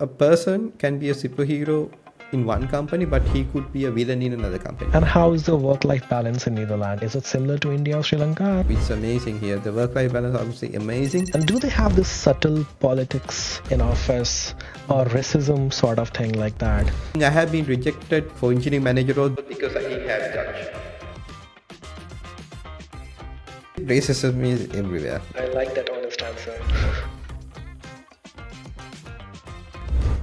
a person can be a superhero in one company, but he could be a villain in another company. And how is the work-life balance in Netherlands? Is it similar to India or Sri Lanka? It's amazing here. The work-life balance, I would say, amazing. And do they have this subtle politics in office or racism sort of thing like that? I have been rejected for engineering manager role because I didn't have Dutch. Racism is everywhere. I like that honest answer.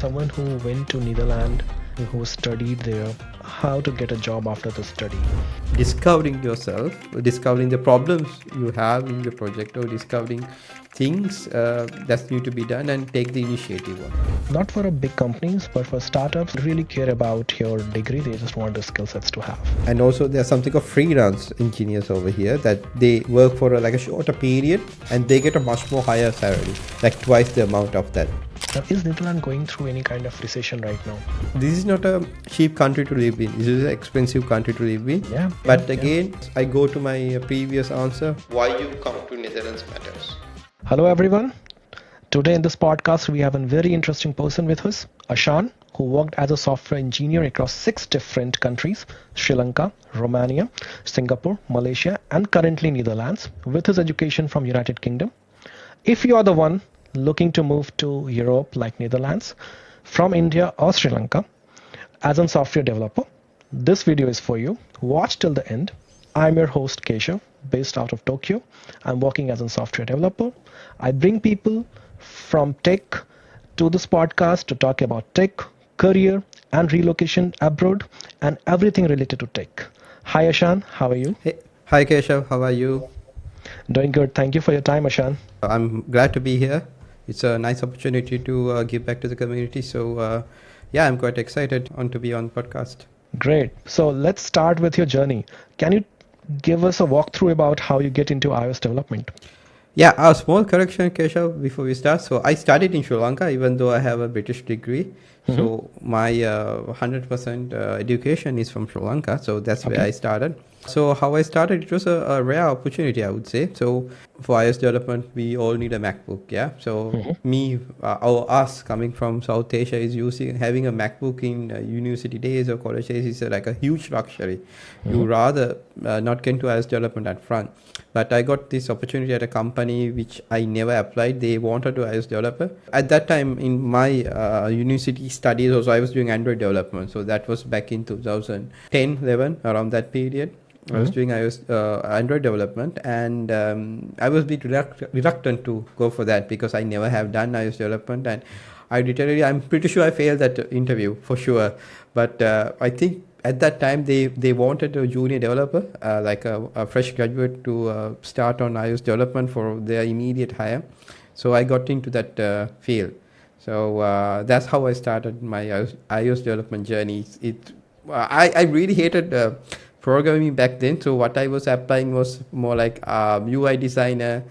Someone who went to Netherlands, who studied there, how to get a job after the study. Discovering yourself, discovering the problems you have in the project, or discovering things that need to be done, and take the initiative on. Not for a big companies, but for startups, really care about your degree. They just want the skill sets to have. And also there's something of freelance engineers over here that they work for like a shorter period and they get a much more higher salary, like twice the amount of that. Now, is Netherlands going through any kind of recession right now? This is not a cheap country to live in. This is an expensive country to live in. But again, I go to my previous answer. Why you come to Netherlands matters. Hello everyone. Today in this podcast, we have a very interesting person with us, Ashan, who worked as a software engineer across 6 different countries, Sri Lanka, Romania, Singapore, Malaysia, and currently Netherlands, with his education from United Kingdom. If you are the one looking to move to Europe like Netherlands, from India or Sri Lanka, as a software developer, this video is for you. Watch till the end. I'm your host Keshav, based out of Tokyo. I'm working as a software developer. I bring people from tech to this podcast to talk about tech, career, and relocation abroad, and everything related to tech. Hi Ashan, how are you? Hey, hi Keshav, how are you? Doing good. Thank you for your time, Ashan. I'm glad to be here. It's a nice opportunity to give back to the community. So yeah, I'm quite excited to be on the podcast. Great. So let's start with your journey. Can you give us a walkthrough about how you get into iOS development? Yeah, a small correction, Keshav, before we start. So I studied in Sri Lanka, even though I have a British degree. Mm-hmm. So my 100% education is from Sri Lanka. So that's where I started. So how I started, it was a rare opportunity, I would say. So for iOS development, we all need a MacBook, yeah. So me or us coming from South Asia is having a MacBook in university days or college days is like a huge luxury. You rather not get into iOS development at front. But I got this opportunity at a company which I never applied. They wanted to iOS developer. At that time in my university studies also, I was doing Android development. So that was back in 2010, 11, around that period. I was doing Android development, and I was a bit reluctant to go for that because I never have done iOS development, and I'm pretty sure I failed that interview for sure. But I think at that time they wanted a junior developer, like a fresh graduate to start on iOS development for their immediate hire. So I got into that field. So that's how I started my iOS development journey. I really hated programming back then. So what I was applying was more like UI designer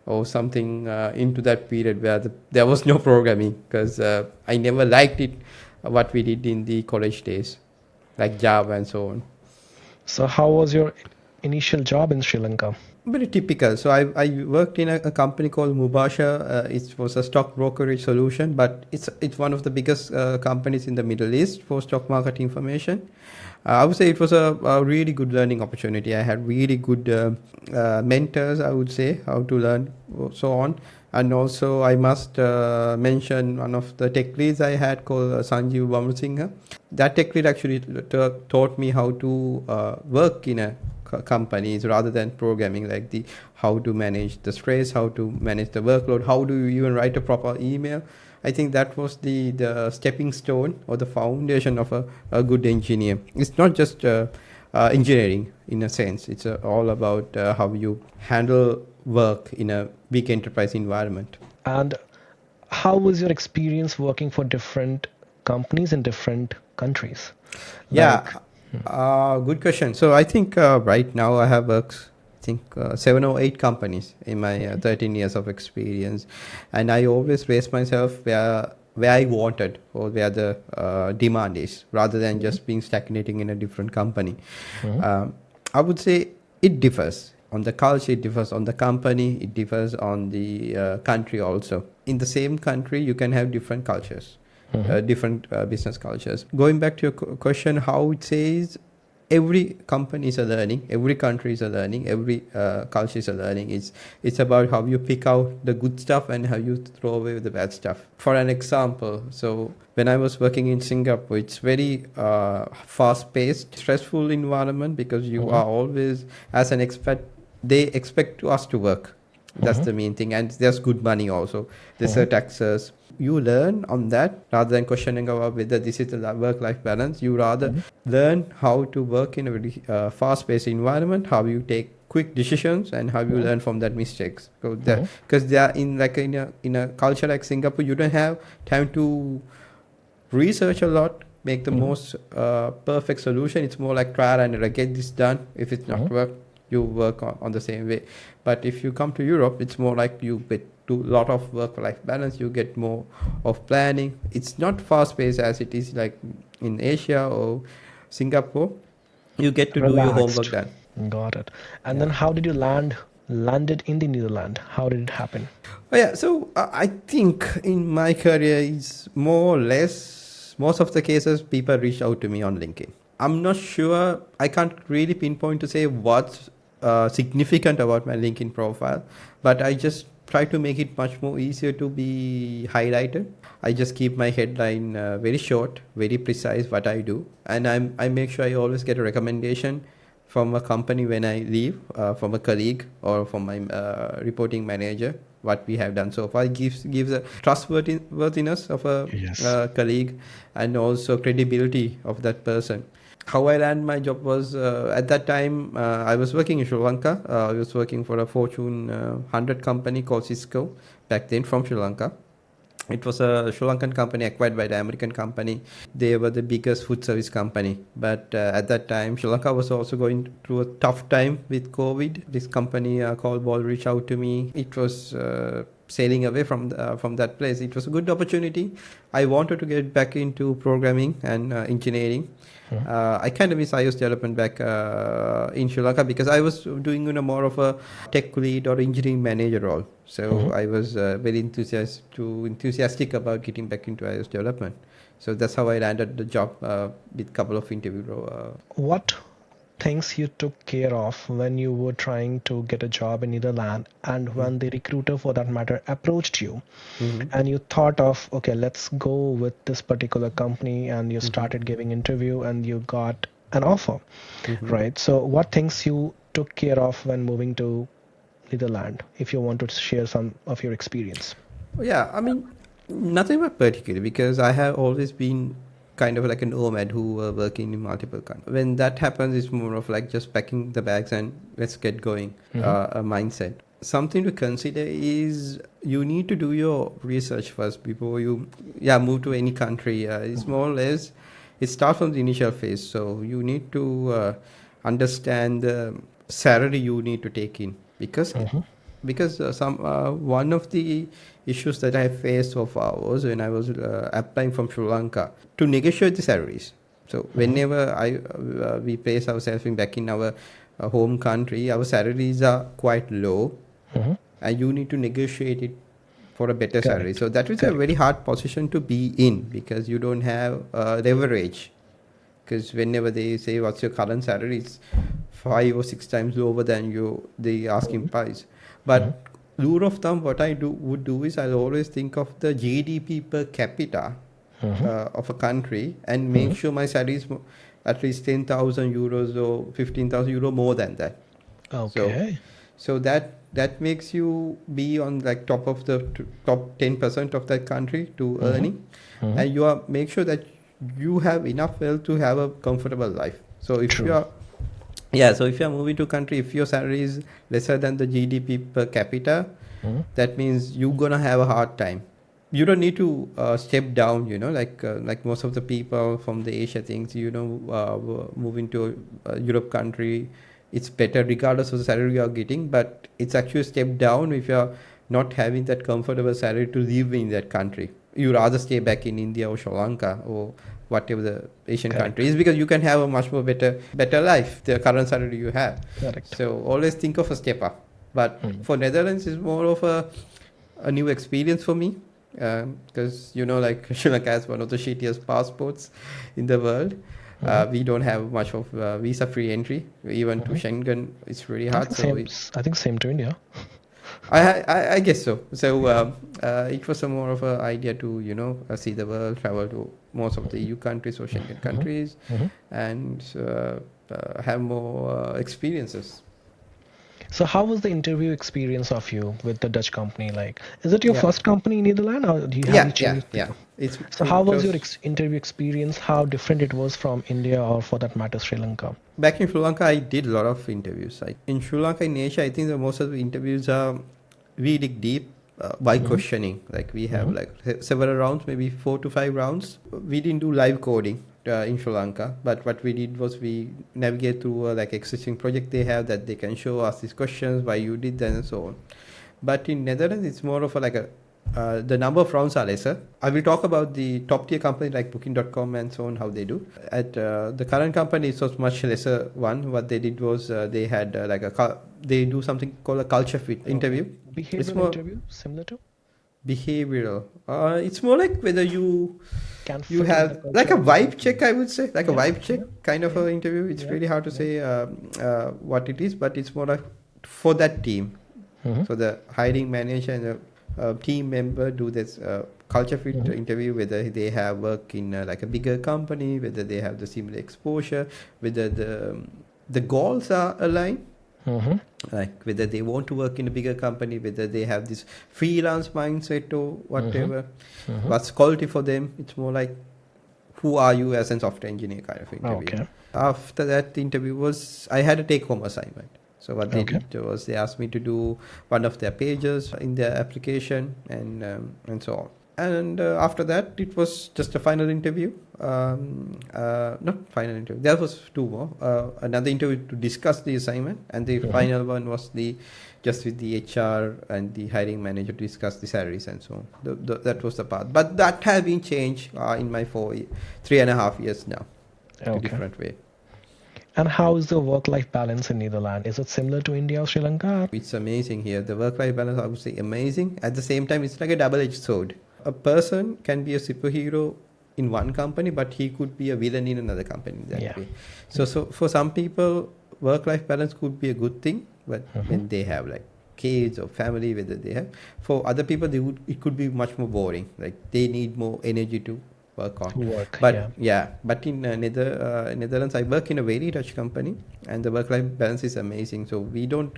or something into that period where there was no programming, because I never liked it, what we did in the college days, like Java and so on. So how was your initial job in Sri Lanka? Very typical. So I worked in a company called Mubasha. It was a stock brokerage solution, but it's one of the biggest companies in the Middle East for stock market information. I would say it was a really good learning opportunity. I had really good mentors, I would say, how to learn, so on. And also I must mention one of the tech leads I had called Sanjeev Bamrasinghe. That tech lead actually taught me how to work in a companies rather than programming, like how to manage the stress, how to manage the workload, how do you even write a proper email. I think that was the stepping stone or the foundation of a good engineer. It's not just engineering in a sense. It's all about how you handle work in a big enterprise environment. And how was your experience working for different companies in different countries? Good question. So I think right now I have worked, 7 or 8 companies in my 13 years of experience, and I always raise myself where I wanted or where the demand is, rather than just being stagnating in a different company. I would say it differs on the culture, it differs on the company, it differs on the country also. In the same country, you can have different cultures. different business cultures. Going back to your question, how it says every company is a learning, every country is a learning, every culture is a learning. It's about how you pick out the good stuff and how you throw away the bad stuff. For an example, so when I was working in Singapore, it's very fast-paced, stressful environment because you are always, as an expat, they expect us to work. That's the main thing, and there's good money also. There's taxes. You learn on that rather than questioning about whether this is the work-life balance. You rather learn how to work in a very fast-paced environment, how you take quick decisions, and how you learn from that mistakes. Because they are in a culture like Singapore, you don't have time to research a lot, make the most perfect solution. It's more like trial and error. Get this done. If it's not work, you work on the same way. But if you come to Europe, it's more like you get to a lot of work-life balance. You get more of planning. It's not fast-paced as it is like in Asia or Singapore. You get to do your homework done. Got it. And then how did you landed in the Netherlands? How did it happen? Oh, yeah, so I think in my career, it's more or less, most of the cases, people reach out to me on LinkedIn. I'm not sure, I can't really pinpoint to say what's significant about my LinkedIn profile, but I just try to make it much more easier to be highlighted. I just keep my headline very short, very precise what I do, and I make sure I always get a recommendation from a company when I leave, from a colleague or from my reporting manager, what we have done so far. It gives a trustworthiness of a colleague and also credibility of that person. How I landed my job was, at that time, I was working in Sri Lanka. I was working for a Fortune 100 company called Cisco back then from Sri Lanka. It was a Sri Lankan company acquired by the American company. They were the biggest food service company. But at that time, Sri Lanka was also going through a tough time with COVID. This company called Ball reached out to me. It was sailing away from that place. It was a good opportunity. I wanted to get back into programming and engineering. I kind of miss iOS development back in Sri Lanka because I was doing more of a tech lead or engineering manager role. So I was very enthusiastic about getting back into iOS development. So that's how I landed the job with a couple of interviews. What things you took care of when you were trying to get a job in Netherlands and when the recruiter for that matter approached you and you thought of, okay, let's go with this particular company, and you started giving interview and you got an offer, right? So what things you took care of when moving to Netherlands, if you want to share some of your experience? Yeah, I mean, nothing but particular because I have always been kind of like a nomad who were working in multiple countries. When that happens, it's more of like just packing the bags and let's get going, a mindset. Something to consider is you need to do your research first before you move to any country. It's more or less, it starts from the initial phase. So you need to understand the salary you need to take in because one of the issues that I faced so far was when I was applying from Sri Lanka to negotiate the salaries. So whenever we place ourselves back in our home country, our salaries are quite low, and you need to negotiate it for a better salary. So that is a very hard position to be in because you don't have leverage. Because whenever they say what's your current salary, it's 5 or 6 times lower than the asking price. But rule of thumb, what I would do is I'll always think of the GDP per capita of a country and make sure my salary is at least 10,000 euros or 15,000 euro more than that. Okay. So that makes you be on like top of the top 10% of that country to earning, and you make sure that you have enough wealth to have a comfortable life. So if you are moving to a country, if your salary is lesser than the GDP per capita, that means you're gonna have a hard time. You don't need to step down, like most of the people from the Asia things, moving to a Europe country, it's better regardless of the salary you are getting, but it's actually a step down if you're not having that comfortable salary to live in that country. You rather stay back in India or Sri Lanka or whatever the Asian country is, because you can have a much more better life, the current salary you have. Correct. So always think of a step up. But for Netherlands, it's more of a new experience for me. because like Sri Lanka has one of the shittiest passports in the world. We don't have much of visa-free entry. Even to Schengen, it's really hard. I think same to India. I guess so. So it was a more of an idea to see the world, travel to most of the EU countries or Schengen countries, and have more experiences. So how was the interview experience of you with the Dutch company? Like, is it your first company in Netherlands, or do you have you changed? So how was your interview experience? How different it was from India, or for that matter, Sri Lanka? Back in Sri Lanka, I did a lot of interviews. In Sri Lanka, in Asia, I think that most of the interviews are we dig deep by questioning. Like we have like several rounds, maybe 4 to 5 rounds. We didn't do live coding in Sri Lanka, but what we did was we navigate through like existing project they have that they can show us these questions, why you did that and so on. But in Netherlands, it's more of the number of rounds are lesser. I will talk about the top tier company like Booking.com and so on, how they do. At the current company, it was much lesser one. What they did was they had they do something called a culture fit interview. Behavioral interview, similar to? Behavioral. It's more like whether you have like a vibe check, I would say, like a vibe check kind of an interview. It's really hard to say what it is, but it's more like for that team. So the hiring manager and the team member do this culture fit interview, whether they have work in like a bigger company, whether they have the similar exposure, whether the goals are aligned. Like whether they want to work in a bigger company, whether they have this freelance mindset or whatever. What's quality for them? It's more like who are you as a software engineer kind of interview. After that, the interview was I had a take-home assignment. So what they did was they asked me to do one of their pages in their application and so on. And after that, it was just a final interview. Not final interview. There was 2 more. Another interview to discuss the assignment, and the final one was just with the HR and the hiring manager to discuss the salaries and so on. That was the part. But that has been changed in my 3.5 years now. In a different way. And how is the work-life balance in Netherlands? Is it similar to India or Sri Lanka? It's amazing here. The work-life balance, I would say, amazing. At the same time, it's like a double-edged sword. A person can be a superhero in one company, but he could be a villain in another company. That way. So for some people, work-life balance could be a good thing, but when they have like kids or family, whether they have. For other people, it could be much more boring. Like they need more energy to work on. But in Netherlands, I work in a very Dutch company, and the work-life balance is amazing. So we don't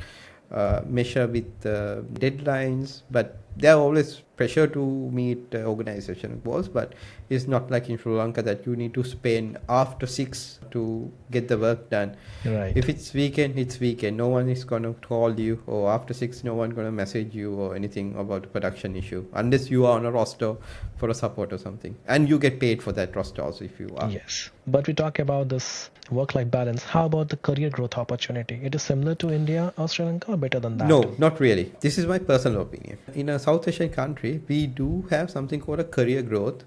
measure with deadlines, but there are always pressure to meet organization goals, but it's not like in Sri Lanka that you need to spend after 6 to get the work done. Right. If it's weekend, it's weekend. No one is going to call you, or after 6, no one going to message you or anything about a production issue, unless you are on a roster for a support or something. And you get paid for that roster also if you are. Yes. But we talk about this work-life balance. How about the career growth opportunity? It is similar to India or Sri Lanka, or better than that? No, not really. This is my personal opinion. In a South Asian country, we do have something called a career growth,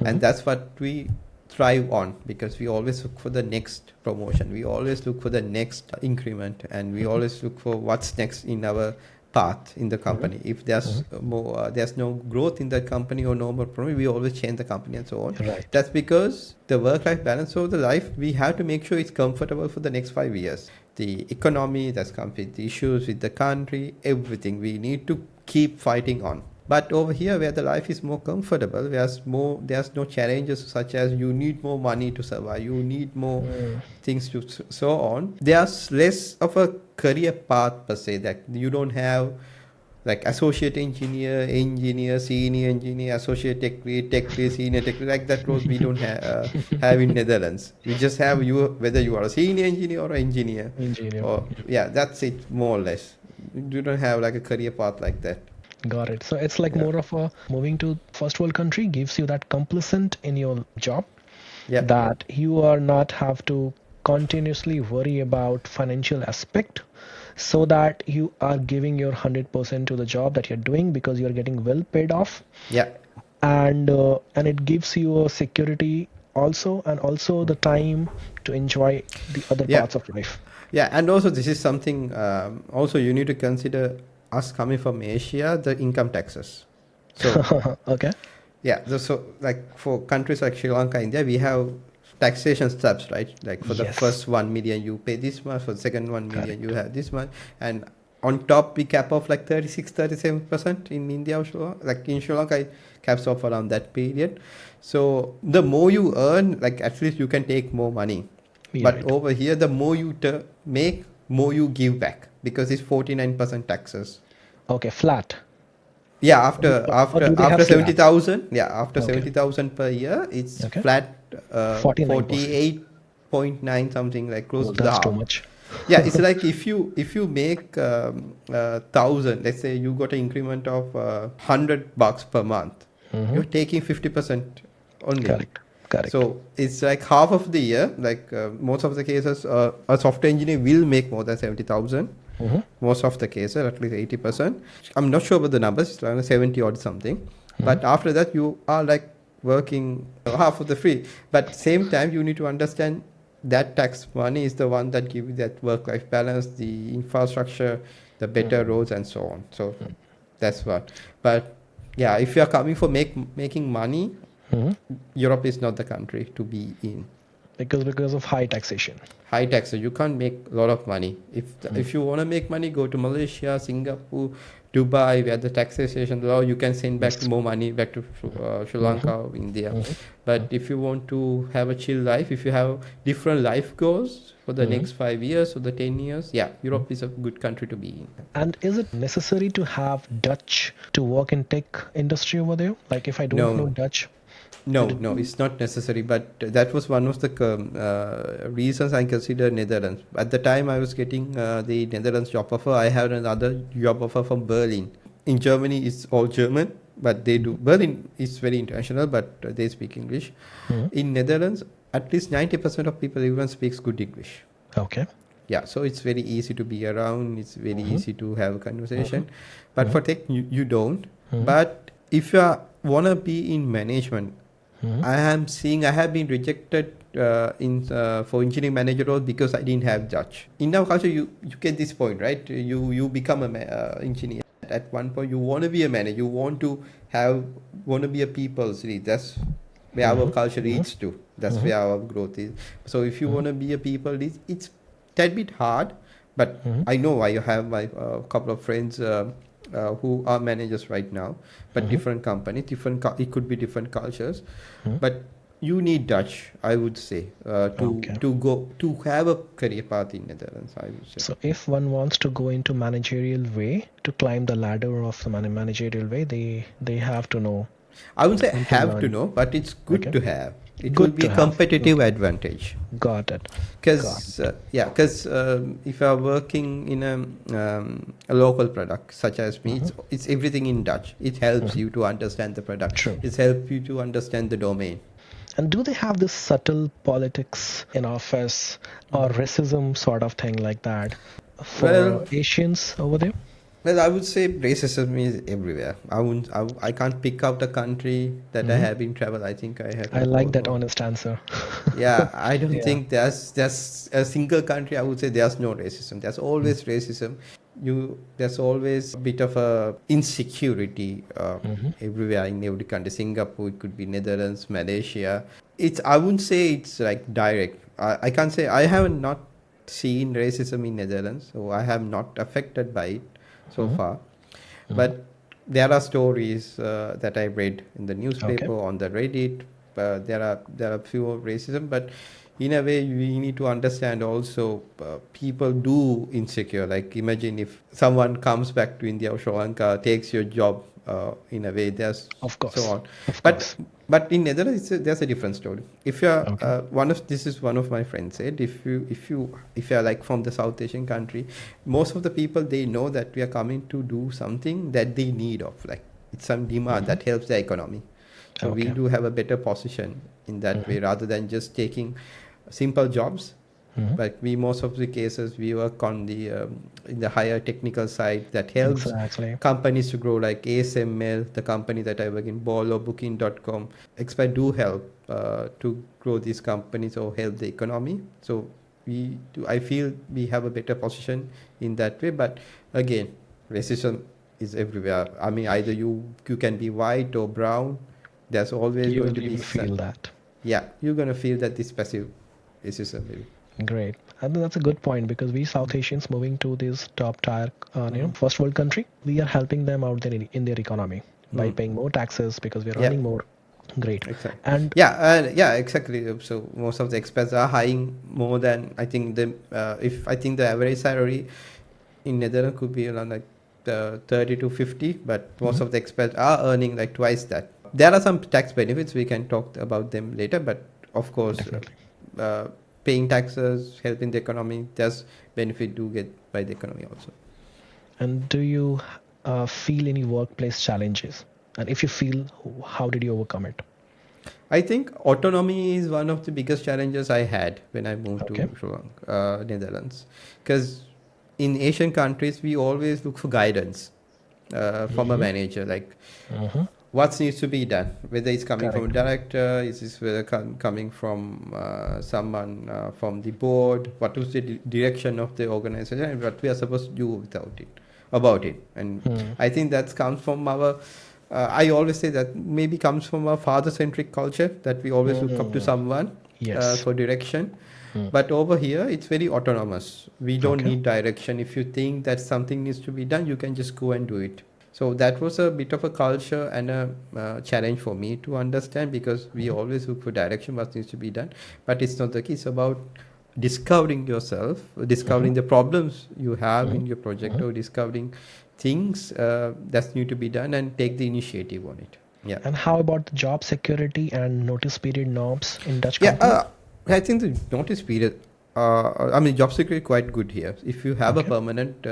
and that's what we thrive on, because we always look for the next promotion. We always look for the next increment, and we always look for what's next in our path in the company. If there's there's no growth in that company or no more promotion, we always change the company and so on. Right. That's because the work-life balance of the life, we have to make sure it's comfortable for the next 5 years. The economy that's comes with the issues with the country, everything we need to keep fighting on. But over here, where the life is more comfortable, there's no challenges such as you need more money to survive, you need more things to so on. There's less of a career path per se, that you don't have like associate engineer, senior engineer, associate tech lead, senior tech lead, like that roles we don't have in Netherlands. We just have whether you are a senior engineer or an engineer. Or, that's it more or less. You don't have like a career path like that. Got it. So it's like more of a moving to first world country gives you that complacent in your job that you are not have to continuously worry about financial aspect, so that you are giving your 100% to the job that you're doing because you're getting well paid off. And it gives you a security also, and also the time to enjoy the other parts of life. And also this is something also you need to consider, us coming from Asia, the income taxes. So Okay. yeah, so like for countries like Sri Lanka, India, we have taxation steps, right? Like for the Yes. first 1 million, you pay this much. For the second 1 million, you Correct. have this much, and on top we cap off like 36, 37% in India or like in Sri Lanka, it caps off around that period. So the more you earn, like at least you can take more money. You're But right. over here, the more you make, more you give back because it's 49% taxes. Okay, flat. Yeah, Or do they have after slabs? 70,000, yeah, after Okay. 70,000 per year, it's Okay. flat 49%. 48.9 something, like close Oh, to the that's too half. much. Yeah, it's like if you make 1,000, let's say you got an increment of $100 per month, Mm-hmm. you're taking 50% only. Correct. Correct. So it's like half of the year. Like most of the cases, a software engineer will make more than 70,000. Mm-hmm. Most of the cases, at least 80%. I'm not sure about the numbers. It's around 70 odd something. Mm-hmm. But after that, you are like working half of the free. But same time, you need to understand that tax money is the one that gives you that work-life balance, the infrastructure, the better roads, and so on. So that's what. But yeah, if you are coming for making money, Mm-hmm. Europe is not the country to be in. Because of high taxation. High taxes, you can't make a lot of money. If you want to make money, go to Malaysia, Singapore, Dubai, where the taxation law, you can send back Yes. more money back to Sri Mm-hmm. Lanka or India. Mm-hmm. But if you want to have a chill life, if you have different life goals for the Mm-hmm. next 5 years or the 10 years, yeah, Europe is a good country to be in. And is it necessary to have Dutch to work in tech industry over there? Like if I don't know No, Dutch, no, would it no, be it's not necessary. But that was one of the reasons I considered Netherlands. At the time I was getting the Netherlands job offer, I had another job offer from Berlin. In Germany, it's all German, but they do. Berlin is very international, but they speak English. Mhm. In Netherlands, at least 90% of people even speaks good English. Okay. Yeah, so it's very easy to be around. It's very Mm-hmm. easy to have a Mm-hmm. conversation. But Mm-hmm. for tech, you don't. Mm-hmm. But if you wanna be in management, Mm-hmm. I have been rejected in for engineering manager role because I didn't have Dutch. In our culture, you get this point, right? You become a engineer. At one point, you want to be a manager. You want to be a people's lead. That's where our Mm-hmm. culture Mm-hmm. leads to. That's Mm-hmm. where our growth is. So if you Mm-hmm. want to be a people lead, it's that bit hard. But Mm-hmm. I know I have my couple of friends who are managers right now, but Mm-hmm. different companies, it could be different cultures, Mm-hmm. but you need Dutch, I would say, Okay. to have a career path in Netherlands. I would say. So if one wants to go into managerial way to climb the ladder of the managerial way, they have to know I would say and to have to learn. know, but it's good Okay. to have. It will Good be to a have. competitive Okay. advantage. Got it. Got Because it. if you are working in a local product such as me, Mm-hmm. it's everything in Dutch. It helps Mm-hmm. you to understand the product. True. It helps you to understand the domain. And do they have this subtle politics in office or racism sort of thing like that for Well, Asians over there? well, I would say racism is everywhere. I can't pick out a country that I Hmm. have been travel. I think I have I traveled like that all. honest answer. Yeah, I don't Yeah. think there's a single country I would say there's no racism. There's always racism. There's always a bit of a insecurity Mm-hmm. everywhere in every country. Singapore, it could be Netherlands, Malaysia. I wouldn't say it's like direct. I can't say I have not seen racism in Netherlands, so I have not affected by it so Mm-hmm. far. Mm-hmm. But there are stories that I read in the Okay. newspaper, on the Reddit. There are few of racism, but in a way we need to understand also people do insecure. Like imagine if someone comes back to India or Sri Lanka, takes your job. In a way, there's Of so course. on. Of But course. but in Netherlands, there's a different story. If you're Okay. this is one of my friends said, if you're like from the South Asian country, most of the people, they know that we are coming to do something that they need of, like it's some demand Mm-hmm. that helps the economy. So we Okay. do have a better position in that Mm-hmm. way rather than just taking simple jobs. Mm-hmm. But most of the cases we work on the in the higher technical side that helps Exactly. companies to grow, like ASML, the company that I work in, Bolo, Booking.com. Expert do help to grow these companies or help the economy. So I feel we have a better position in that way. But again, racism is everywhere. I mean, either you can be white or brown. There's always You going will to you be will feel that. yeah, you're gonna feel that this passive racism maybe. Great. I think that's a good point because we South Asians moving to this top tier, first world country, we are helping them out there in their economy by paying more taxes because we are Yeah, earning more. Great. exactly. And Yeah, exactly. So most of the expats are hiring more than I think the if I think the average salary in Netherlands could be around like 30 to 50, but most of the expats are earning like twice that. There are some tax benefits, we can talk about them later, but of course, definitely. uh, paying taxes, helping the economy, there's benefit do get by the economy also. And do you feel any workplace challenges? And if you feel, how did you overcome it? I think autonomy is one of the biggest challenges I had when I moved Okay. to Sri Lanka, Netherlands, because in Asian countries we always look for guidance from a manager, like Mm-hmm. what needs to be done, whether it's coming from a Correct. director, is this whether coming from someone from the board, what is the direction of the organization, and what we are supposed to do without it, about it. And I think that comes from our I always say that maybe comes from a father-centric culture, that we always look up to someone Yes. for direction. But over here, it's very autonomous. We don't Okay. need direction. If you think that something needs to be done, you can just go and do it. So that was a bit of a culture and a challenge for me to understand, because we always look for direction, what needs to be done. But it's not the case. It's about discovering yourself, discovering the problems you have in your project, or discovering things that need to be done and take the initiative on it. Yeah. And how about the job security and notice period norms in Dutch Yeah, companies? I think the notice period, I mean, job security is quite good here if you have a Okay. permanent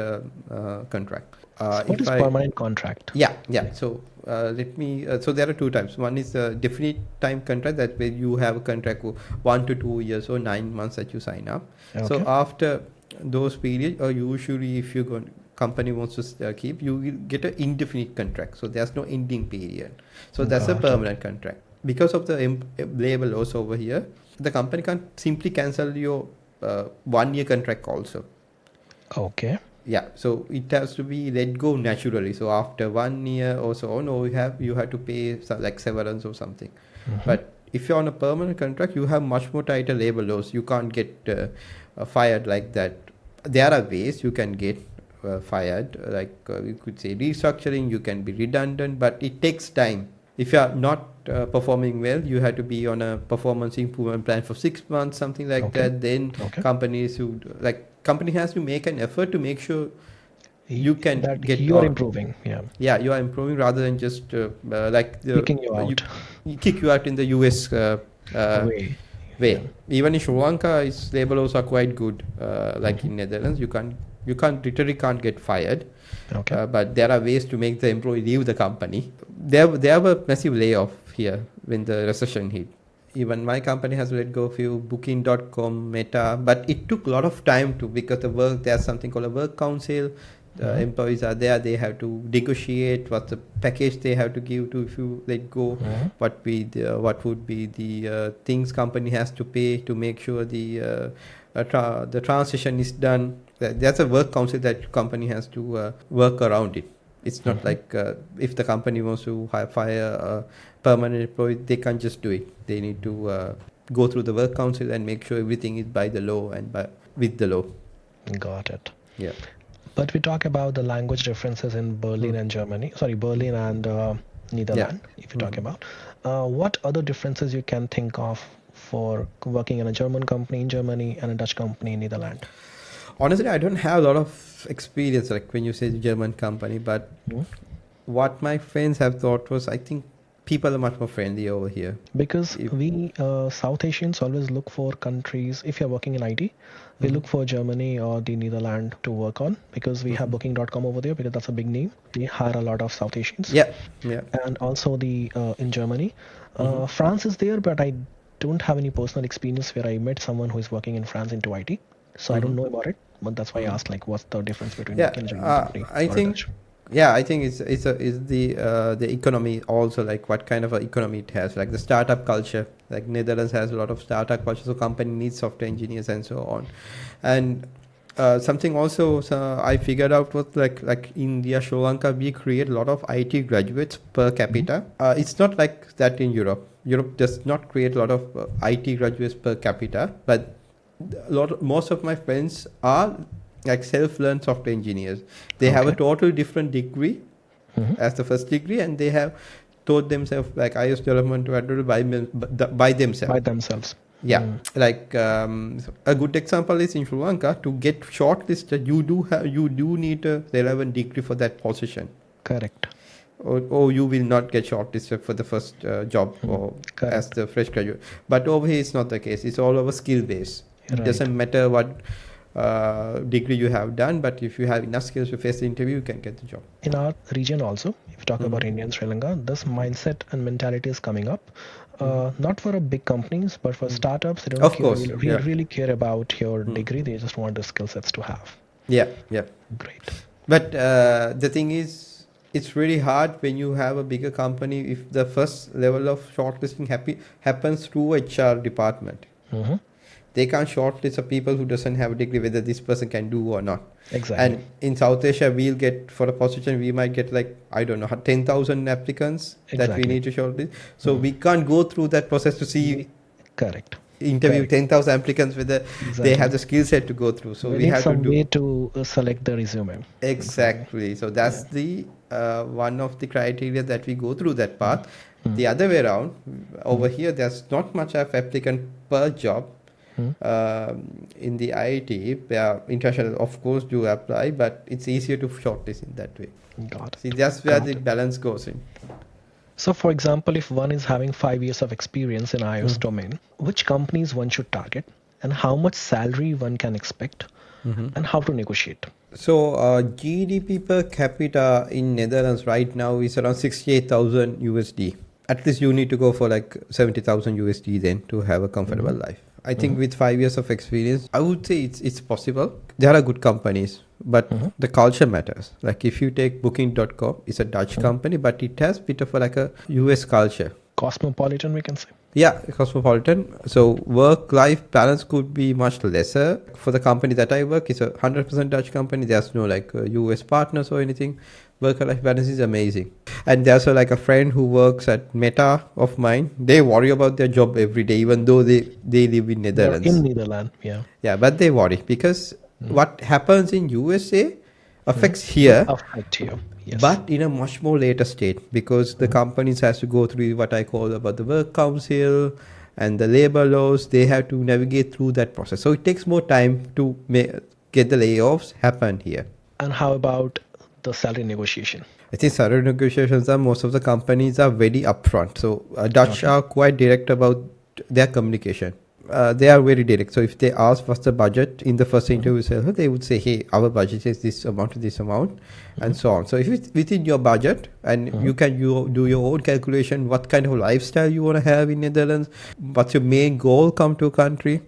contract. So what If is I permanent contract? Yeah. So let me. So there are two types. One is a definite time contract, that where you have a contract for 1 to 2 years or 9 months that you sign up. So Okay. after those periods, or usually if you go, company wants to keep, you will get an indefinite contract. So there's no ending period. So that's a Got it. permanent contract. Because of the labor laws over here, the company can't simply cancel your 1 year contract also. Okay. Yeah, so it has to be let go naturally. So after 1 year or so on, or you have to pay like severance or something. But if you're on a permanent contract, you have much more tighter labor laws. You can't get fired like that. There are ways you can get fired, like you could say restructuring. You can be redundant, but it takes time. If you are not performing well, you have to be on a performance improvement plan for 6 months, something like Okay. that. Then Okay. companies who like company has to make an effort to make sure you can That get you're on. improving. Yeah. Yeah, you are improving rather than just like Kicking you you, out. you kick you out in the US Way. Yeah. way. Even in Sri Lanka, its labor laws are quite good. Like in Netherlands, you can't literally can't get fired. Okay. But there are ways to make the employee leave the company. There were massive layoff here when the recession hit. Even my company has let go of few, Booking.com, Meta, but it took a lot of time to, because the work, there's something called a work council. The employees are there, they have to negotiate what the package they have to give to if you let go, what would be the things company has to pay to make sure the transition is done. That's a work council that company has to work around it. It's not like if the company wants to fire a permanent employee, they can't just do it. They need to go through the work council and make sure everything is by the law and with the law. Got it. Yeah. But we talk about the language differences in Berlin and Germany. Sorry, Berlin and Netherlands. If you talk about what other differences you can think of for working in a German company in Germany and a Dutch company in Netherlands. Honestly, I don't have a lot of experience like when you say German company, but what my friends have thought was, I think people are much more friendly over here. Because we South Asians always look for countries. If you're working in IT, we look for Germany or the Netherlands to work on, because we have Booking.com over there, because that's a big name. They hire a lot of South Asians. Yeah, yeah. And also the in Germany, France is there, but I don't have any personal experience where I met someone who is working in France into IT, so I don't know about it. But that's why I asked, like, what's the difference between Yeah, working in a German company I or a think. Dutch? Yeah, I think it's the economy also, like what kind of a economy it has, like the startup culture. Like Netherlands has a lot of startup culture, so company needs software engineers and so on. And Something also I figured out was like India, Sri Lanka, we create a lot of IT graduates per capita. It's not like that in Europe. Europe does not create a lot of IT graduates per capita, but most of my friends are like self-learned software engineers. They have a totally different degree as the first degree, and they have taught themselves like iOS development to Android by themselves. By themselves. Yeah, like a good example is in Sri Lanka. To get shortlisted, you do need a relevant degree for that position. Correct. Or you will not get shortlisted for the first job or as the fresh graduate. But over here, it's not the case. It's all over skill base. It doesn't matter what degree you have done, but if you have enough skills to face the interview, you can get the job. In our region also, if you talk about India and Sri Lanka, this mindset and mentality is coming up. Not for big companies, but for startups, they don't really care about your degree. They just want the skill sets to have. Yeah. Great. But the thing is, it's really hard when you have a bigger company if the first level of shortlisting happens through HR department. They can't shortlist a people who doesn't have a degree whether this person can do or not. Exactly. And in South Asia, we'll get for a position, we might get like, I don't know, 10,000 applicants that we need to shortlist. So we can't go through that process to see. Correct. Interview 10,000 applicants whether they have the skill set to go through. So we have some to do way to select the resume. Exactly. So that's the one of the criteria that we go through that path. The other way around, over here, there's not much of applicant per job. In the IT, where international of course do apply, but it's easier to shortlist in that way. Got it. See, that's where the balance goes in. So, for example, if one is having 5 years of experience in iOS domain, which companies one should target, and how much salary one can expect, and how to negotiate? So, GDP per capita in Netherlands right now is around 68,000 USD. At least you need to go for like 70,000 USD then to have a comfortable life. I think with 5 years of experience, I would say it's possible. There are good companies, but the culture matters. Like if you take Booking.com, it's a Dutch company, but it has a bit of like a US culture. Cosmopolitan, we can say. Yeah, cosmopolitan. So work-life balance could be much lesser. For the company that I work, it's a 100% Dutch company. There's no like US partners or anything. Work-life balance is amazing. And there's like a friend who works at Meta of mine. They worry about their job every day, even though they live in Netherlands. In Netherlands, yeah. Yeah, but they worry because what happens in USA affects here. Affect here. Yes. But in a much more later state, because the companies has to go through what I call about the work council and the labor laws. They have to navigate through that process. So it takes more time to get the layoffs happen here. And how about the salary negotiation? I think salary negotiations are most of the companies are very upfront. So Dutch are quite direct about their communication. They are very direct. So if they ask what's the budget in the first interview, they would say, hey, our budget is this amount, and so on. So if it's within your budget and you can do your own calculation, what kind of lifestyle you want to have in Netherlands, what's your main goal come to a country,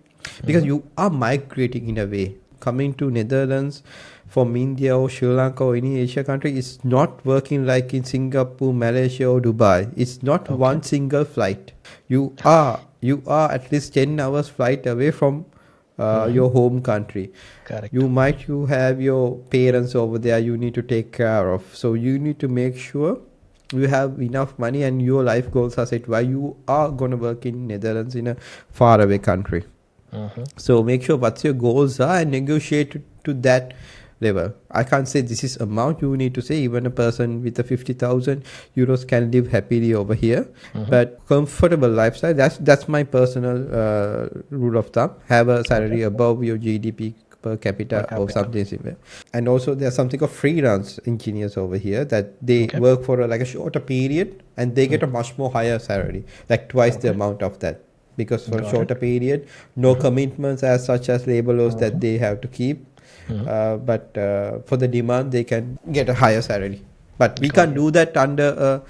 because you are migrating in a way. Coming to Netherlands from India or Sri Lanka or any Asia country is not working like in Singapore, Malaysia or Dubai. It's not one single flight. You are at least 10 hours flight away from your home country. Correct. You have your parents over there you need to take care of. So you need to make sure you have enough money and your life goals are set why you are going to work in Netherlands in a far away country. So make sure what your goals are and negotiate to that level. I can't say this is amount. You need to say even a person with a 50,000 euros can live happily over here. But comfortable lifestyle, that's my personal rule of thumb. Have a salary above your GDP per capita or something similar. And also there's something of freelance engineers over here that they work for a shorter period and they get a much more higher salary, like twice the amount of that. Because for a shorter period, no commitments as such as labor laws that they have to keep. But for the demand, they can get a higher salary. But we can't do that under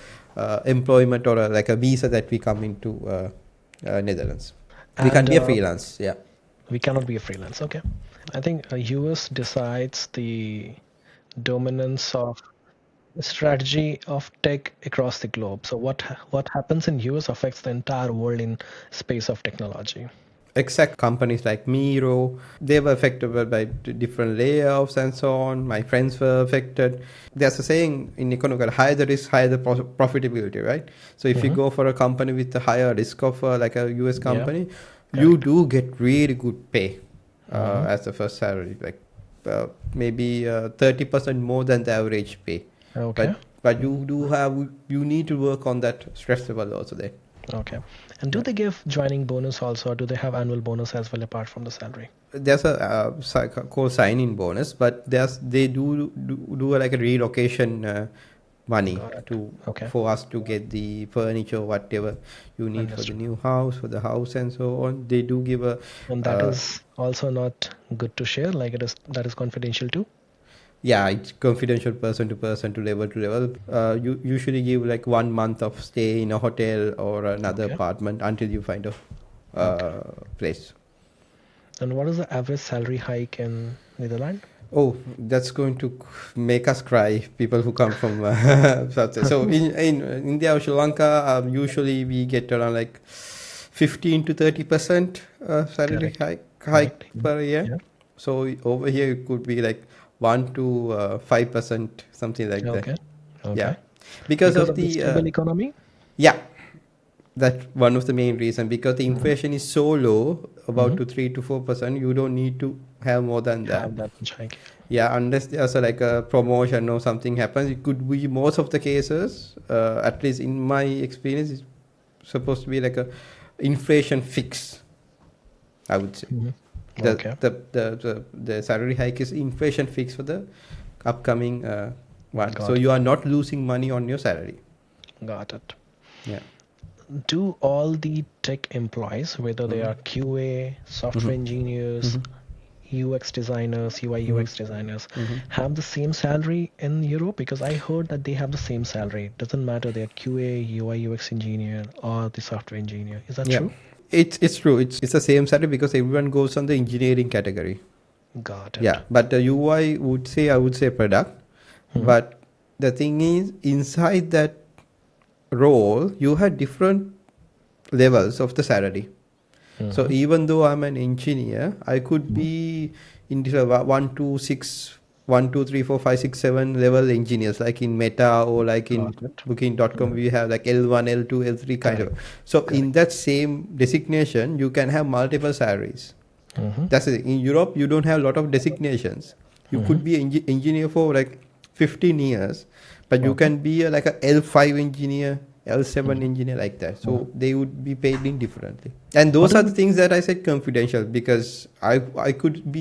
employment or like a visa that we come into Netherlands. We can't be a freelance. Yeah. We cannot be a freelance. Okay. I think US decides the dominance of strategy of tech across the globe. So what happens in US affects the entire world in space of technology. exact companies like Miro, they were affected by different layoffs and so on. My friends were affected. There's a saying in economics, higher the risk, higher the profitability, right? So if you go for a company with a higher risk of like a US company, you do get really good pay as the first salary, like maybe 30% more than the average pay. Okay. But you need to work on that stress level also there. Okay. And do they give joining bonus also, or do they have annual bonus as well apart from the salary? There's a called sign-in bonus, but they do like a relocation money for us to get the furniture, whatever you need for the new house, for the house and so on. They do give a. And that is also not good to share, like that is confidential too. Yeah, it's confidential person to person, to level to level. You usually give like 1 month of stay in a hotel or another apartment until you find a place. And what is the average salary hike in Netherlands? Oh, that's going to make us cry, people who come from South. So in India or Sri Lanka, usually we get around like 15 to 30% salary hike per year. Yeah. So over here it could be like 1 to 5%, something like that. Okay. Yeah, because of the stable economy. Yeah, that's one of the main reasons. Because the inflation is so low, about to 3 to 4%, you don't need to have more than that. Have that much hike. Yeah, unless there's like a promotion or something happens, it could be most of the cases. At least in my experience, it's supposed to be like a inflation fix, I would say. The salary hike is inflation fix for the upcoming one. So you are not losing money on your salary. Got it. Yeah. Do all the tech employees, whether they are QA, software engineers, UX designers, UI UX designers, have the same salary in Europe? Because I heard that they have the same salary. Doesn't matter they're QA, UI UX engineer or the software engineer. Is that true? It's true. It's the same salary because everyone goes on the engineering category. Got it. Yeah, but the UI I would say product. But the thing is, inside that role, you have different levels of the salary. So even though I'm an engineer, I could be in 1, 2, 6, 1, 2, 3, 4, 5, 6, 7 level engineers, like in Meta or like in Booking.com, we have like L1, L2, L3 kind of. So in that same designation, you can have multiple salaries. That's it. In Europe, you don't have a lot of designations. You could be an engineer for like 15 years, but you can be like a L5 engineer, L7 engineer, like that. So they would be paid indifferently. And those are the things that I said confidential, because I could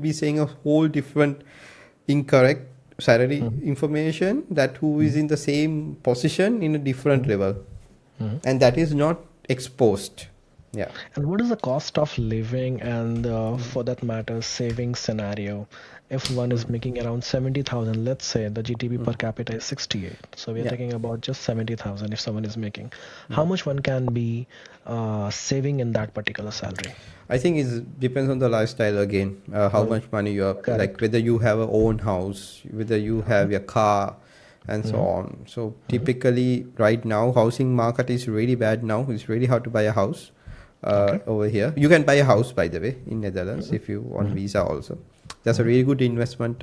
be saying a whole different incorrect salary information, that who is in the same position in a different level, and that is not exposed. Yeah. And what is the cost of living and for that matter saving scenario? If one is making around 70,000, let's say the GDP per capita is 68. So we are talking about just 70,000 if someone is making. How much one can be saving in that particular salary? I think it depends on the lifestyle again. How much money you have, like whether you have a own house, whether you have your car, and so on. So typically right now, housing market is really bad now. It's really hard to buy a house over here. You can buy a house, by the way, in Netherlands if you want visa also. That's a really good investment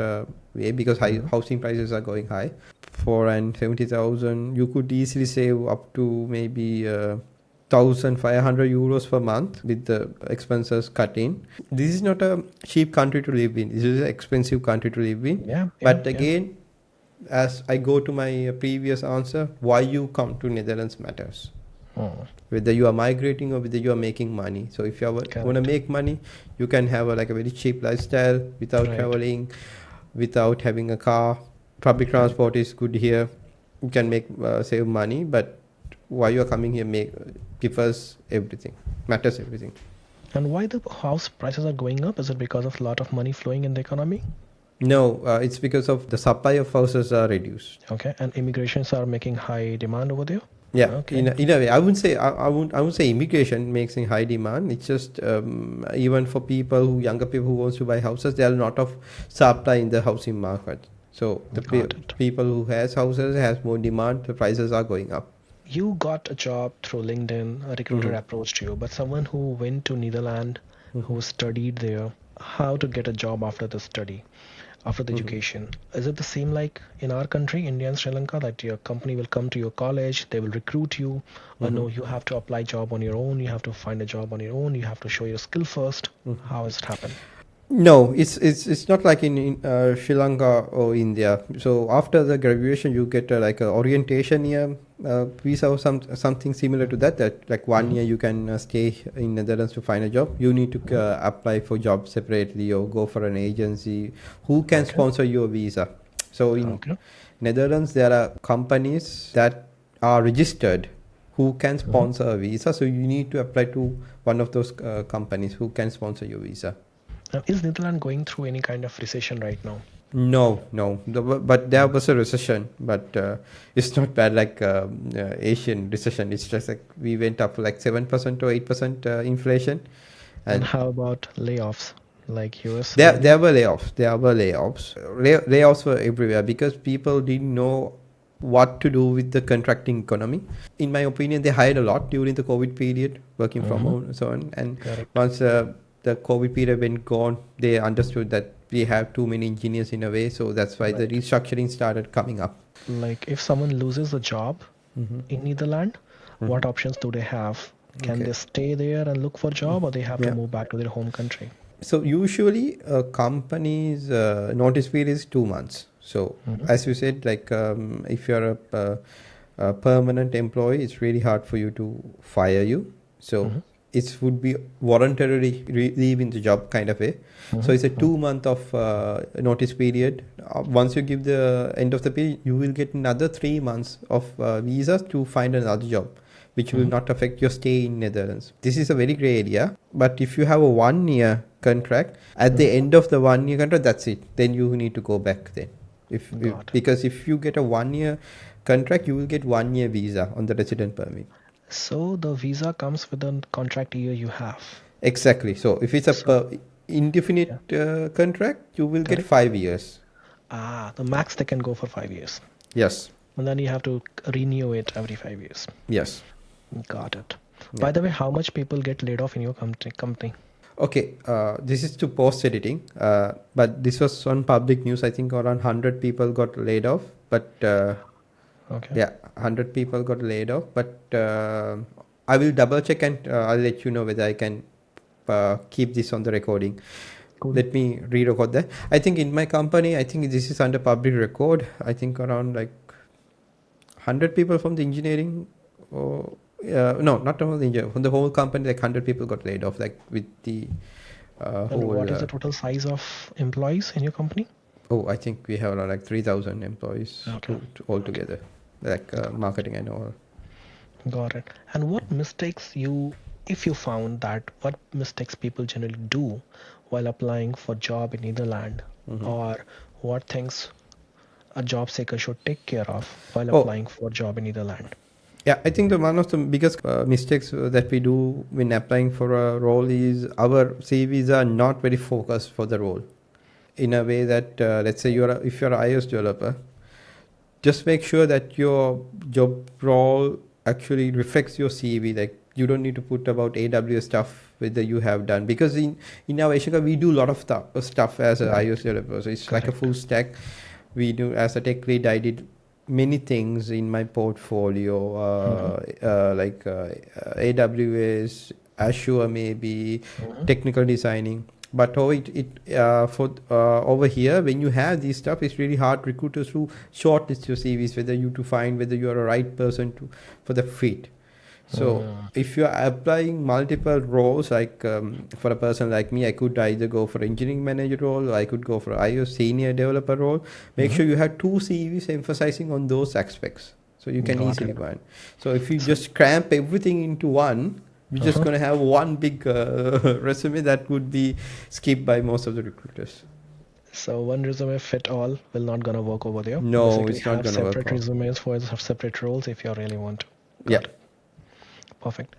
way, because housing prices are going high. For 70,000, you could easily save up to maybe 1,500 euros per month with the expenses cut in. This is not a cheap country to live in. This is an expensive country to live in. But again, as I go to my previous answer, why you come to Netherlands matters. Whether you are migrating or whether you are making money. So if you want to make money, you can have a very cheap lifestyle without traveling, without having a car. Public transport is good here. You can save money, but why you are coming here give us everything, matters everything. And why the house prices are going up? Is it because of a lot of money flowing in the economy? No, it's because of the supply of houses are reduced. Okay, and immigrations are making high demand over there? Yeah, in a way, I wouldn't say immigration makes in high demand. It's just even for younger people who wants to buy houses, there are a lot of supply in the housing market. So the people who has houses has more demand. The prices are going up. you got a job through LinkedIn, a recruiter approached you, but someone who went to Netherlands, who studied there, how to get a job after the study, after the education. Is it the same like in our country, India and Sri Lanka, that your company will come to your college, they will recruit you, or no, you have to apply job on your own, you have to find a job on your own, you have to show your skill first. How does it happen? No, it's not like in Sri Lanka or India. So after the graduation, you get like a orientation year visa or something similar to that. That like 1 year you can stay in Netherlands to find a job. You need to apply for job separately or go for an agency who can sponsor your visa. So in Netherlands, there are companies that are registered who can sponsor a visa. So you need to apply to one of those companies who can sponsor your visa. Is Netherlands going through any kind of recession right now? No. But there was a recession, but it's not bad like Asian recession. It's just like we went up like 7% or 8% inflation. And how about layoffs, like US? There were layoffs. Layoffs were everywhere because people didn't know what to do with the contracting economy. In my opinion, they hired a lot during the COVID period, working from home and so on. And once the COVID period went gone, they understood that we have too many engineers in a way. So that's why the restructuring started coming up. Like if someone loses a job in Netherlands, what options do they have? Can they stay there and look for a job, or they have to move back to their home country? So usually a company's notice period is 2 months. So as you said, like if you're a permanent employee, it's really hard for you to fire you. So it would be voluntarily leaving the job kind of way. So it's a 2 month of notice period. Once you give the end of the period, you will get another 3 months of visa to find another job, which will not affect your stay in Netherlands. This is a very gray area. But if you have a 1 year contract, at the end of the 1 year contract, that's it. Then you need to go back then. Because if you get a 1 year contract, you will get 1 year visa on the resident permit. So the visa comes with the contract year you have. Exactly. So if it's a indefinite contract, you will get 5 years. The max they can go for 5 years. Yes. And then you have to renew it every 5 years. Yes. Got it. By the way, how much people get laid off in your company? Okay, this is to post editing, but this was on public news. I think around 100 people got laid off, but 100 people got laid off. But I will double check and I'll let you know whether I can keep this on the recording. Cool. Let me re-record that. I think in my company, I think this is under public record. I think around like 100 people from the engineering or no, not from the engineering, from the whole company, like 100 people got laid off, like with the and what is the total size of employees in your company? Oh, I think we have like 3,000 employees altogether, like marketing and all. Got it. And what mistakes if you found that, what mistakes people generally do while applying for job in Netherlands, or what things a job seeker should take care of while applying for job in Netherlands? Yeah, I think one of the biggest mistakes that we do when applying for a role is our CVs are not very focused for the role. In a way that, let's say if you're an iOS developer, just make sure that your job role actually reflects your CV. Like you don't need to put about AWS stuff whether you have done, because in our Asian we do a lot of stuff as an iOS developer. So it's like a full stack. We do, as a tech lead, I did many things in my portfolio, like AWS, Azure, maybe technical designing. But over here, when you have these stuff, it's really hard recruiters to shortlist your CVs, whether you are a right person for the fit. So if you are applying multiple roles, like for a person like me, I could either go for engineering manager role, or I could go for iOS senior developer role. Make sure you have 2 CVs emphasizing on those aspects, so you can easily find. So if you just cramp everything into one, you're just going to have one big resume that would be skipped by most of the recruiters. So one resume fit all will not going to work over there. No, basically it's not going to work. Separate resumes for separate roles if you really want to. Yeah. Perfect.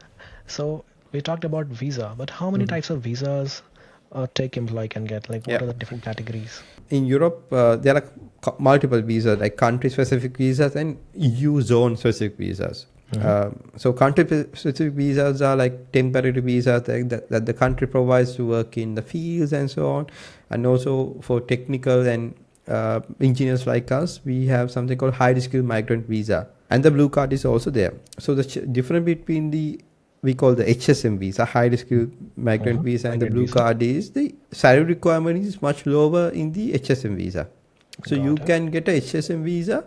So we talked about visa, but how many types of visas a tech employee can get? Like what are the different categories? In Europe, there are multiple visas, like country-specific visas and EU zone-specific visas. So country-specific visas are like temporary visas that the country provides to work in the fields and so on. And also for technical and engineers like us, we have something called highly skilled migrant visa. And the blue card is also there. So the difference between we call the HSM visa, highly skilled migrant visa, and the blue card is the salary requirement is much lower in the HSM visa. So you can get a HSM visa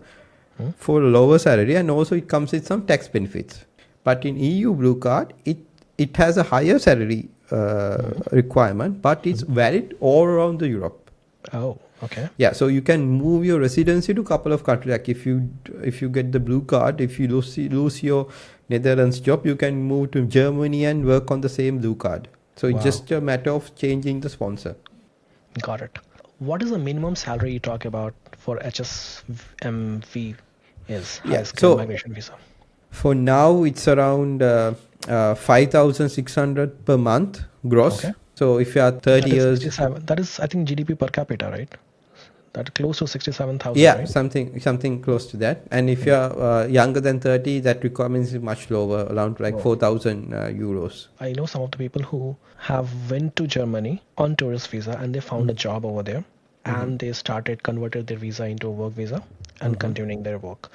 for a lower salary, and also it comes with some tax benefits. But in EU blue card, it has a higher salary requirement, but it's valid all around the Europe. Oh, okay. Yeah, so you can move your residency to a couple of countries. Like if you get the blue card, if you lose your Netherlands job, you can move to Germany and work on the same blue card. So it's just a matter of changing the sponsor. Got it. What is the minimum salary you talk about for HSMV is? Yeah, High skilled migration visa. For now, it's around 5,600 per month gross. Okay. So if you are 30 years, that is, I think, GDP per capita, right? That's close to 67,000. yeah, right? something close to that. And if you are younger than 30, that requirement is much lower, around like 4,000 euros. I know some of the people who have went to Germany on tourist visa and they found a job over there, and they converted their visa into a work visa and continuing their work.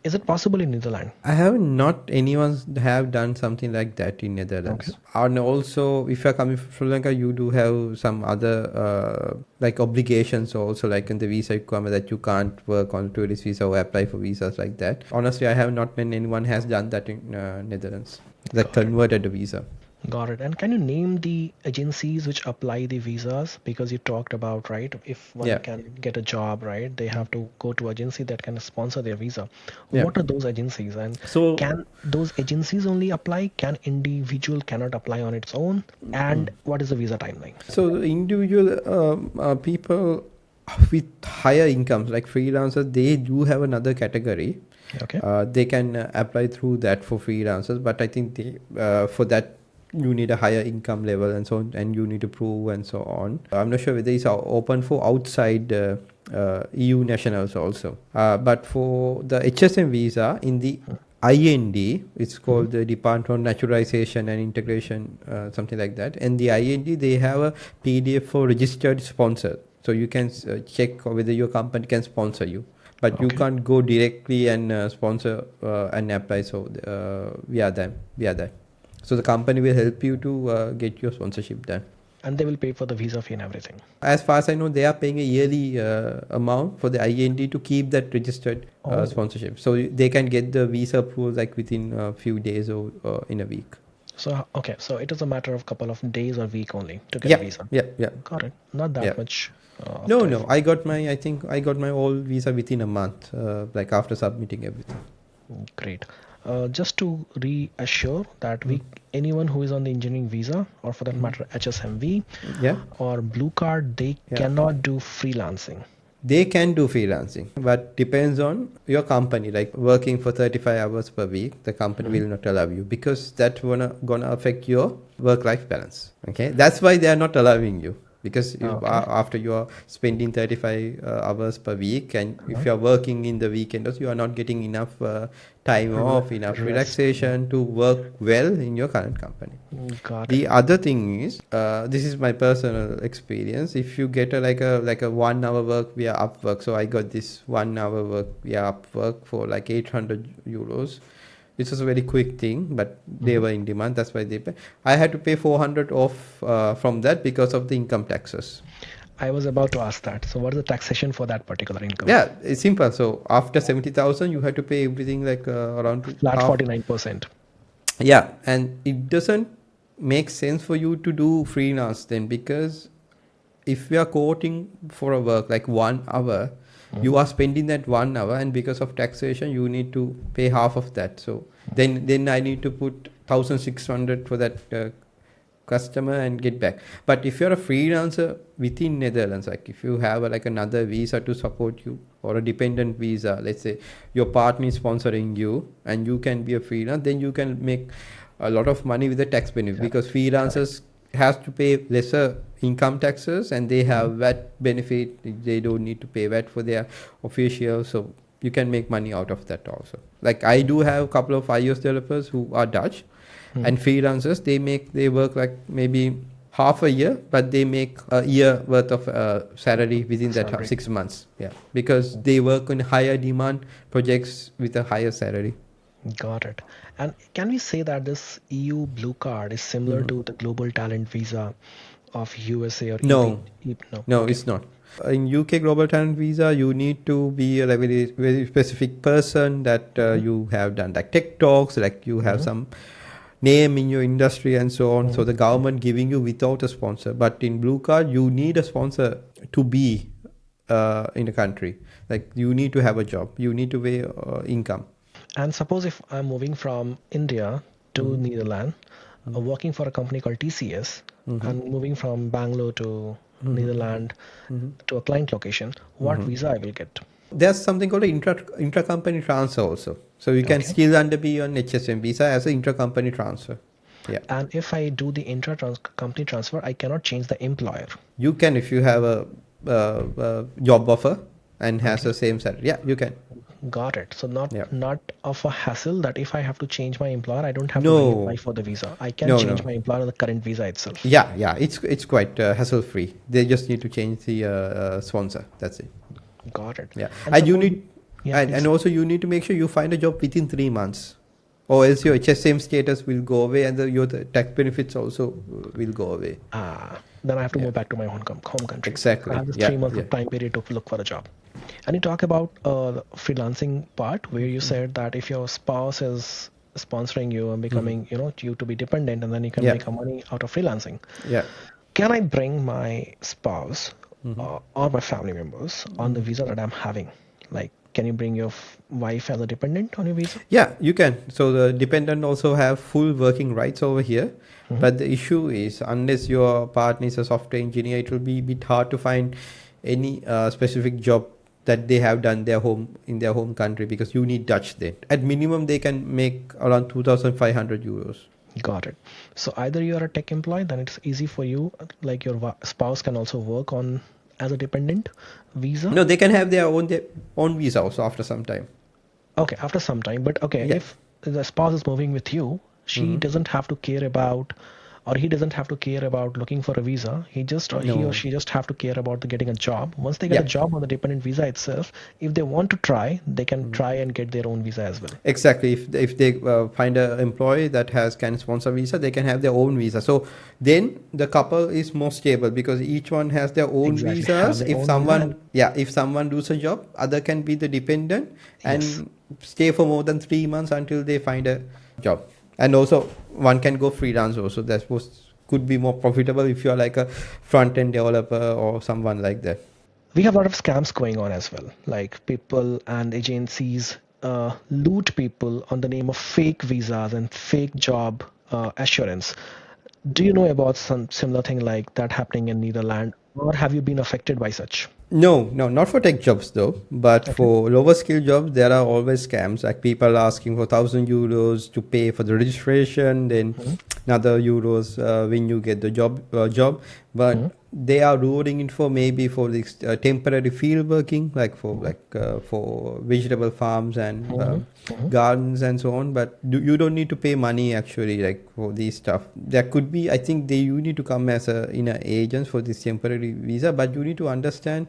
Is it possible in Netherlands? I have not anyone have done something like that in Netherlands. And also, if you are coming from Sri Lanka, you do have some other like obligations also, like in the visa requirement that you can't work on tourist visa or apply for visas like that. Honestly, I have not met anyone has done that in Netherlands, that converted a visa. Got it. And can you name the agencies which apply the visas? Because you talked about, right, if one can get a job, right, they have to go to agency that can sponsor their visa. What are those agencies? And so can those agencies only apply? Can individual cannot apply on its own? And what is the visa timeline? So the individual people with higher incomes, like freelancers, they do have another category. Okay. They can apply through that for freelancers, but I think for that you need a higher income level and so on, and you need to prove and so on. I'm not sure whether it's open for outside EU nationals also. But for the HSM visa in the IND, it's called the Department of Naturalization and Integration, something like that. And the IND, they have a PDF for registered sponsor. So you can check whether your company can sponsor you. But you can't go directly and sponsor and apply via that. So the company will help you to get your sponsorship done. And they will pay for the visa fee and everything. As far as I know, they are paying a yearly amount for the IND to keep that registered sponsorship. So they can get the visa approved like within a few days or in a week. So, okay. So it is a matter of couple of days or week only to get a visa. Yeah. Got it. Not that much. No. I got my old visa within a month, like after submitting everything. Great. Just to reassure that anyone who is on the engineering visa, or for that matter HSMV or blue card, they cannot do freelancing. They can do freelancing, but depends on your company. Like working for 35 hours per week, the company will not allow you, because that's gonna affect your work-life balance. Okay, that's why they are not allowing you. Because after you are spending 35 hours per week, and if you are working in the weekends, you are not getting enough time off, enough relaxation to work well in your current company. The other thing is, this is my personal experience. If you get a 1 hour work via Upwork, so I got this 1 hour work via Upwork for like 800 euros. This was a very quick thing, but they were in demand. That's why they pay. I had to pay 400 off from that because of the income taxes. I was about to ask that. So what is the taxation for that particular income? Yeah, it's simple. So after 70,000, you have to pay everything like around flat 49%. Yeah, and it doesn't make sense for you to do freelance then, because if we are quoting for a work like 1 hour, you are spending that 1 hour, and because of taxation you need to pay half of that. So then I need to put 1,600 for that customer and get back. But if you're a freelancer within Netherlands, like if you have another visa to support you, or a dependent visa, let's say your partner is sponsoring you and you can be a freelancer, then you can make a lot of money with the tax benefit, because freelancers has to pay lesser income taxes, and they have VAT benefit. They don't need to pay VAT for their officials. So you can make money out of that also. Like I do have a couple of iOS developers who are Dutch and freelancers. They work like maybe half a year, but they make a year worth of salary within that Salary. 6 months. Yeah, because they work on higher demand projects with a higher salary. Got it. And can we say that this EU blue card is similar to the global talent visa of USA or No, No. no, Okay. it's not. In UK Global Talent Visa, you need to be a very, very specific person that you have done like tech talks, like you have some name in your industry and so on. So the government giving you without a sponsor. But in Blue Card, you need a sponsor to be in the country. Like you need to have a job. You need to pay income. And suppose if I'm moving from India to Netherlands, working for a company called TCS, and moving from Bangalore to Netherlands to a client location, what visa I will get? There's something called an intra-company transfer also. So you can Okay. still be on HSM visa as an intra-company transfer. Yeah. And if I do the company transfer, I cannot change the employer. You can if you have a job offer and has the same salary. Yeah, you can. Got it. So not Yeah. not of a hassle that if I have to change my employer, I don't have to No. reapply for the visa. I can No, change no. my employer on the current visa itself. Yeah. It's quite hassle free. They just need to change the sponsor. That's it. Got it. Yeah, And and you suppose- need, Yeah, and please. also you need to make sure you find a job within 3 months, or else your HSM status will go away, and your tax benefits also will go away. Then I have to move back to my home country. Exactly. I have this Yeah, 3 months yeah. of time period to look for a job. And you talk about the freelancing part where you said that if your spouse is sponsoring you and becoming, you to be dependent, and then you can Yeah. make a money out of freelancing. Yeah. Can I bring my spouse or my family members on the visa that I'm having? Like, can you bring your wife as a dependent on your visa? Yeah, you can. So the dependent also have full working rights over here. But the issue is, unless your partner is a software engineer, it will be a bit hard to find any specific job that they have done in their home country, because you need Dutch then. At minimum, they can make around 2,500 euros. Got it. So either you are a tech employee, then it's easy for you. Like your spouse can also work on as a dependent visa. No, they can have their own visa also after some time. Okay, after some time. But okay, Yeah. if the spouse is moving with you, she doesn't have to care about, or he doesn't have to care about looking for a visa. He or she just have to care about getting a job. Once they get a Yeah. job on the dependent visa itself, if they want to try, they can try and get their own visa as well. Exactly. If they find an employee that can sponsor visa, they can have their own visa. So then the couple is more stable because each one has their own Exactly, have visas. their If own someone, visa. if someone does a job, other can be the dependent and Yes. stay for more than 3 months until they find a job. And also one can go freelance also. Could be more profitable if you are like a front end developer or someone like that. We have a lot of scams going on as well. Like people and agencies loot people on the name of fake visas and fake job assurance. Do you know about some similar thing like that happening in Netherlands, or have you been affected by such? No, not for tech jobs though. But for lower skill jobs, there are always scams. Like people are asking for 1,000 euros to pay for the registration, then another euros when you get the job. But they are rewarding it for maybe for this temporary field working, like for vegetable farms and gardens and so on. But you don't need to pay money actually, like for these stuff. There could be, I think you need to come as in an agent for this temporary visa, but you need to understand.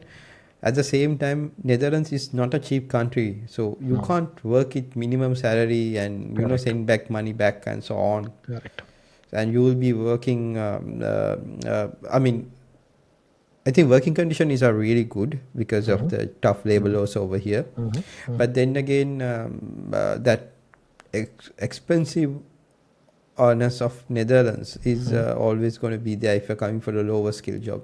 At the same time, Netherlands is not a cheap country, so you can't work it minimum salary and Correct. send back money back and so on. Correct. And you will be working. I mean, I think working conditions are really good because of the tough labor laws over here. But then again, that expensive earners of Netherlands is always going to be there if you're coming for a lower skill job.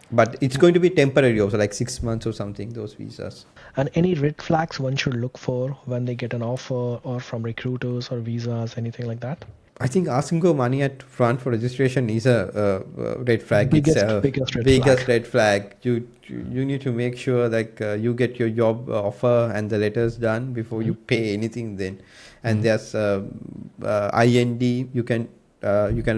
But it's going to be temporary also, like 6 months or something, those visas. And any red flags one should look for when they get an offer or from recruiters or visas, anything like that? I think asking for money at front for registration is a red flag itself. Biggest red flag. You need to make sure like you get your job offer and the letters done before you pay anything then. And there's IND. You can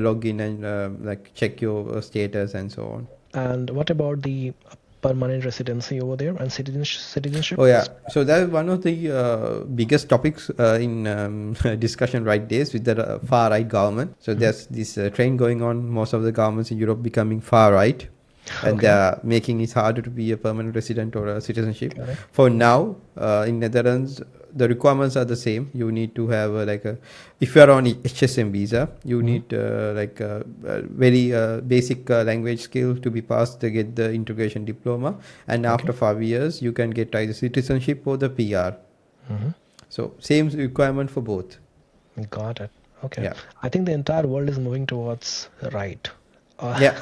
log in and like check your status and so on. And what about the permanent residency over there and citizenship? Oh yeah, so that is one of the biggest topics in discussion right days with the far right government. So there's this trend going on. Most of the governments in Europe becoming far right, and Okay. they're making it harder to be a permanent resident or a citizenship. Correct. For now, in Netherlands, the requirements are the same. You need to have if you are on HSM visa, you need a very basic language skill to be passed to get the integration diploma, and after 5 years, you can get either citizenship or the PR. Mm-hmm. So same requirement for both. Got it. Okay. Yeah. I think the entire world is moving towards right. Yeah,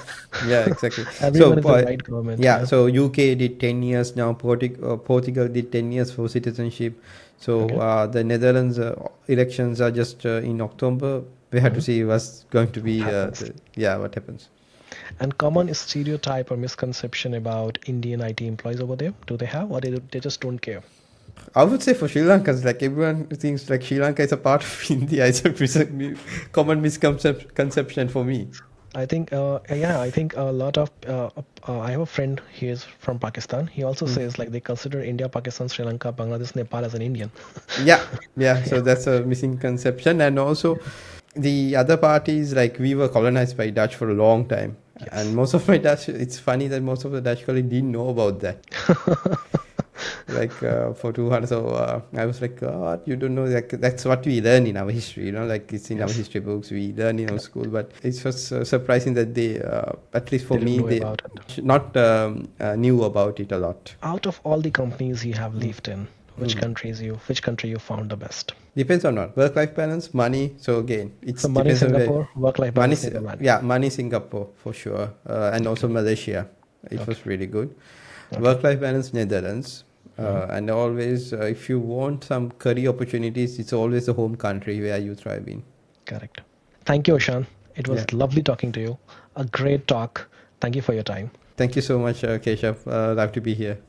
exactly. Everyone is So a right government. yeah, so UK did 10 years now. Portugal did 10 years for citizenship. So Okay. the Netherlands elections are just in October. We have to see what's going to be. Happens. What happens. And common stereotype or misconception about Indian IT employees over there, do they have, or they just don't care? I would say for Sri Lankans, like everyone thinks like Sri Lanka is a part of India. It's a common misconception for me. I think, I think a lot of, I have a friend, he is from Pakistan. He also says like they consider India, Pakistan, Sri Lanka, Bangladesh, Nepal as an Indian. Yeah. So that's a missing conception, and also the other part is like we were colonized by Dutch for a long time, and most of my Dutch. It's funny that most of the Dutch colleagues didn't know about that. Like for 200, so I was like, God, you don't know, like that's what we learn in our history, like it's in our history books, we learn in our school. But it was surprising that they, at least for They me, didn't know they about it. not knew about it a lot. Out of all the companies you have lived in, which country you found the best? Depends on what work-life balance, money. So again, it's So money depends on where. Singapore, work-life Money, balance Netherlands. yeah, money Singapore for sure, and also Malaysia. It was really good. Work-life balance Netherlands, and always if you want some career opportunities, it's always the home country where you thrive in. Correct. Thank you, Ashan. It was lovely talking to you. A great talk. Thank you for your time. Thank you so much, Keshav. Love to be here.